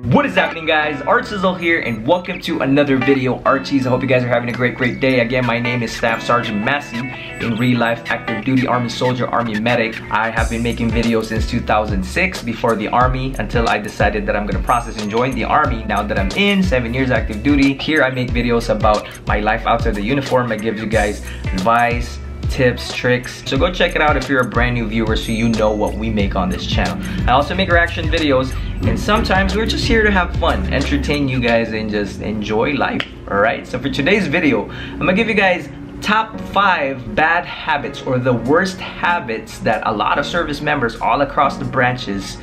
What is happening, guys? ARCHIEzzle here, and welcome to another video. Archies, I hope you guys are having a great day. Again, my name is Staff Sergeant Massey, in real life active duty Army soldier, Army medic. I have been making videos since 2006 before the Army, until I decided that I'm gonna process and join the Army. Now that I'm in 7 years active duty, here I make videos about my life outside the uniform. I give you guys advice, tips, tricks, so go check it out if you're a brand new viewer, so you know what we make on this channel. I also make reaction videos, and sometimes we're just here to have fun, entertain you guys, and just enjoy life. All right, so for today's video, I'm gonna give you guys top 5 bad habits, or the worst habits that a lot of service members all across the branches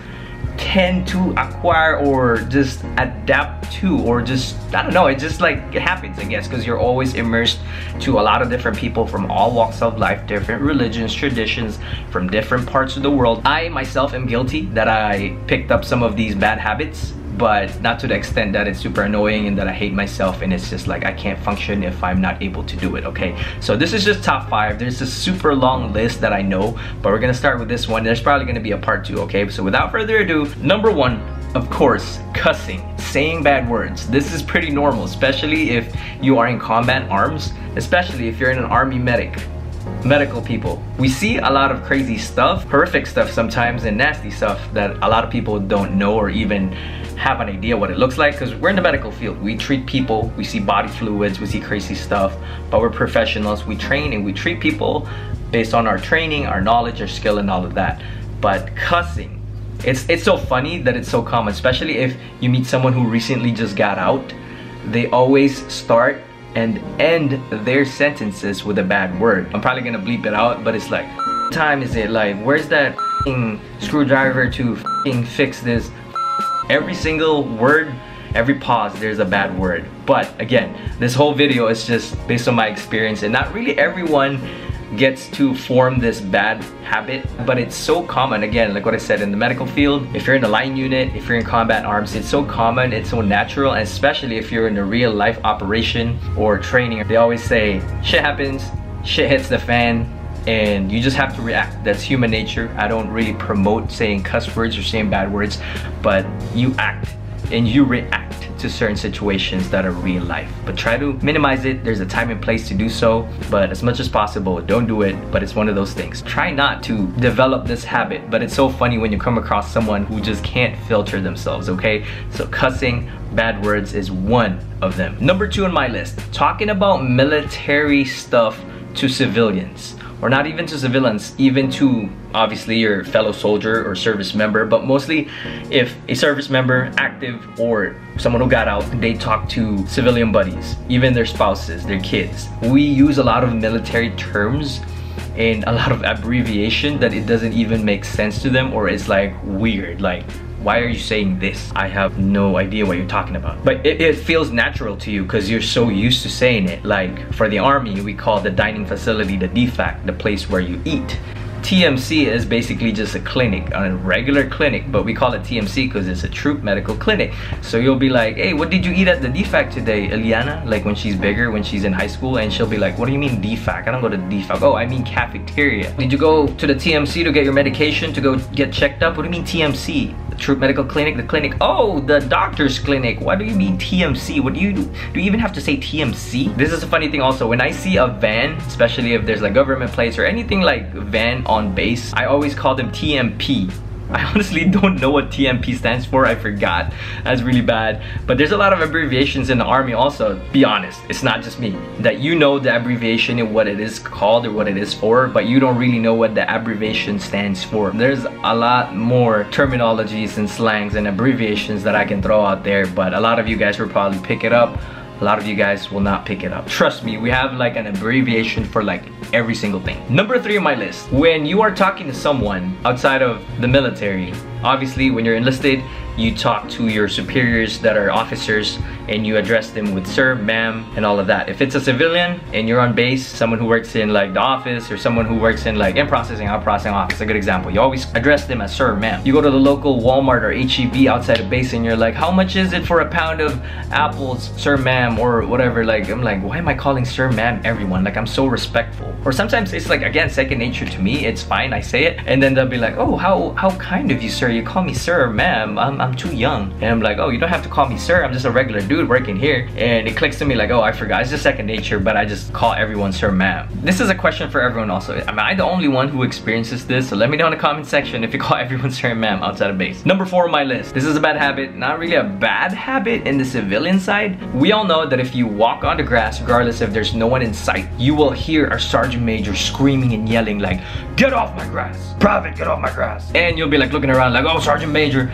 tend to acquire or just adapt to, or just, I don't know, it just like it happens, I guess, because you're always immersed to a lot of different people from all walks of life, different religions, traditions, from different parts of the world. I myself am guilty that I picked up some of these bad habits, but not to the extent that it's super annoying and that I hate myself and it's just like I can't function if I'm not able to do it, okay? So this is just top 5. There's a super long list that I know, but we're gonna start with this one. There's probably gonna be a part 2, okay? So without further ado, number 1, of course, cussing, saying bad words. This is pretty normal, especially if you are in combat arms, especially if you're in an Army medical people. We see a lot of crazy stuff, horrific stuff sometimes, and nasty stuff that a lot of people don't know or even have an idea what it looks like, because we're in the medical field. We treat people, we see body fluids, we see crazy stuff, but we're professionals. We train and we treat people based on our training, our knowledge, our skill, and all of that. But cussing, it's so funny that it's so common, especially if you meet someone who recently just got out. They always start and end their sentences with a bad word. I'm probably gonna bleep it out, but it's like, time is it? Like, where's that screwdriver to fix this? Every single word, every pause, there's a bad word. But again, this whole video is just based on my experience, and not really everyone gets to form this bad habit, but it's so common. Again, like what I said, in the medical field, if you're in the line unit, if you're in combat arms, it's so common, it's so natural, and especially if you're in a real life operation or training, they always say shit happens, shit hits the fan, and you just have to react. That's human nature. I don't really promote saying cuss words or saying bad words, but you act and you react to certain situations that are real life. But try to minimize it. There's a time and place to do so, but as much as possible, don't do it. But it's one of those things. Try not to develop this habit, but it's so funny when you come across someone who just can't filter themselves, okay? So cussing, bad words is one of them. Number 2 on my list, talking about military stuff to civilians. Or not even to civilians, even to obviously your fellow soldier or service member, but mostly if a service member, active, or someone who got out, they talk to civilian buddies, even their spouses, their kids. We use a lot of military terms and a lot of abbreviation that it doesn't even make sense to them, or it's like weird, like, why are you saying this? I have no idea what you're talking about. But it feels natural to you because you're so used to saying it. Like for the Army, we call the dining facility the DFAC, the place where you eat. TMC is basically just a clinic, a regular clinic, but we call it TMC because it's a troop medical clinic. So you'll be like, hey, what did you eat at the DFAC today, Eliana? Like when she's bigger, when she's in high school, and she'll be like, what do you mean DFAC? I don't go to DFAC. Oh, I mean cafeteria. Did you go to the TMC to get your medication, to go get checked up? What do you mean TMC? The troop medical clinic, the clinic. Oh, the doctor's clinic. What do you mean TMC? What do you do? Do you even have to say TMC? This is a funny thing also. When I see a van, especially if there's like government place or anything like van on base, I always call them TMP. I honestly don't know what TMP stands for. I forgot. That's really bad. But there's a lot of abbreviations in the Army also. Be honest, it's not just me. That you know the abbreviation and what it is called or what it is for, but you don't really know what the abbreviation stands for. There's a lot more terminologies and slangs and abbreviations that I can throw out there, but a lot of you guys will probably pick it up. A lot of you guys will not pick it up. Trust me, we have like an abbreviation for like every single thing. Number 3 on my list, when you are talking to someone outside of the military, obviously when you're enlisted, you talk to your superiors that are officers, and you address them with sir, ma'am, and all of that. If it's a civilian and you're on base, someone who works in like the office or someone who works in like in processing, out processing office, a good example, you always address them as sir or ma'am. You go to the local Walmart or HEB outside of base and you're like, how much is it for a pound of apples, sir, ma'am, or whatever. Like, I'm like, why am I calling sir, ma'am everyone? Like, I'm so respectful. Or sometimes it's like, again, second nature to me. It's fine, I say it, and then they'll be like, oh, how kind of you, sir. You call me sir or ma'am. I'm too young. And I'm like, oh, you don't have to call me sir. I'm just a regular dude working here. And it clicks to me like, oh, I forgot. It's just second nature, but I just call everyone sir, ma'am. This is a question for everyone also. Am I the only one who experiences this? So let me know in the comment section if you call everyone sir and ma'am outside of base. Number 4 on my list. This is a bad habit. Not really a bad habit in the civilian side. We all know that if you walk on the grass, regardless if there's no one in sight, you will hear our sergeant major screaming and yelling like, get off my grass. Private, get off my grass. And you'll be like looking around like, oh, sergeant major,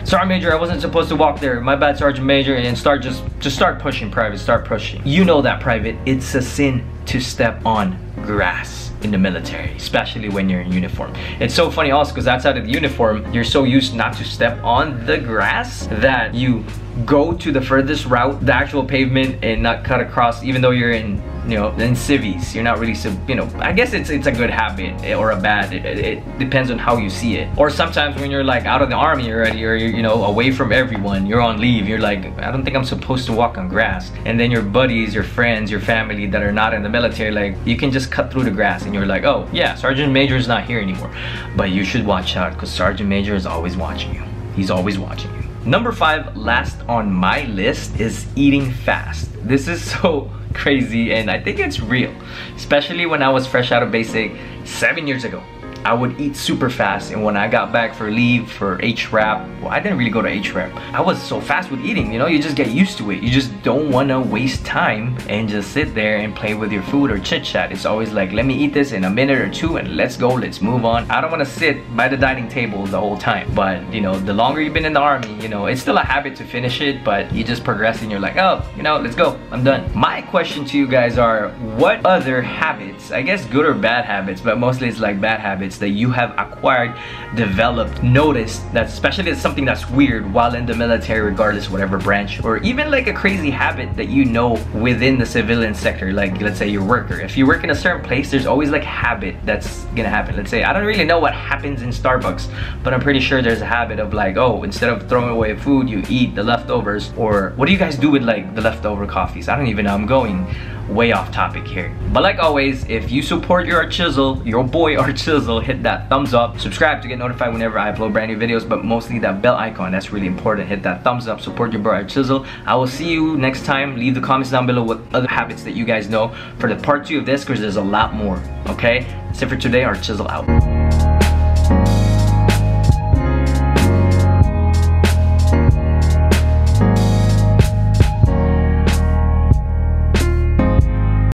I wasn't supposed to walk there. My bad, sergeant major. And start just start pushing, private, start pushing. You know that, private. It's a sin to step on grass in the military, especially when you're in uniform. It's so funny also because outside of the uniform, you're so used not to step on the grass that you go to the furthest route, the actual pavement, and not cut across, even though you're in, you know, in civies. You're not really, you know, I guess it's a good habit or a bad. It depends on how you see it. Or sometimes when you're like out of the army already, or you're, you know, away from everyone, you're on leave, you're like, I don't think I'm supposed to walk on grass. And then your buddies, your friends, your family that are not in the military, like, you can just cut through the grass and you're like, oh yeah, Sergeant Major is not here anymore. But you should watch out because Sergeant Major is always watching you. He's always watching you. Number 5, last on my list, is eating fast. This is so crazy and I think it's real. Especially when I was fresh out of basic 7 years ago. I would eat super fast, and when I got back for leave for HRAP, well, I didn't really go to HRAP. I was so fast with eating, you know, you just get used to it. You just don't want to waste time and just sit there and play with your food or chit chat. It's always like, let me eat this in a minute or two and let's go, let's move on. I don't want to sit by the dining table the whole time. But, you know, the longer you've been in the army, you know, it's still a habit to finish it, but you just progress and you're like, oh, you know, let's go, I'm done. My question to you guys are, what other habits, I guess good or bad habits, but mostly it's like bad habits that you have acquired, developed, noticed, that especially it's something that's weird while in the military, regardless whatever branch, or even like a crazy habit that you know within the civilian sector, like let's say your worker. If you work in a certain place, there's always like habit that's gonna happen. Let's say, I don't really know what happens in Starbucks, but I'm pretty sure there's a habit of like, oh, instead of throwing away food, you eat the leftovers. Or what do you guys do with like the leftover coffees? I don't even know, I'm going way off topic here. But like always, if you support your ARCHIEzzle, your boy ARCHIEzzle, hit that thumbs up, subscribe to get notified whenever I upload brand new videos, but mostly that bell icon, that's really important. Hit that thumbs up, support your boy ARCHIEzzle. I will see you next time. Leave the comments down below what other habits that you guys know for the part 2 of this, because there's a lot more. Okay, that's it for today. ARCHIEzzle out.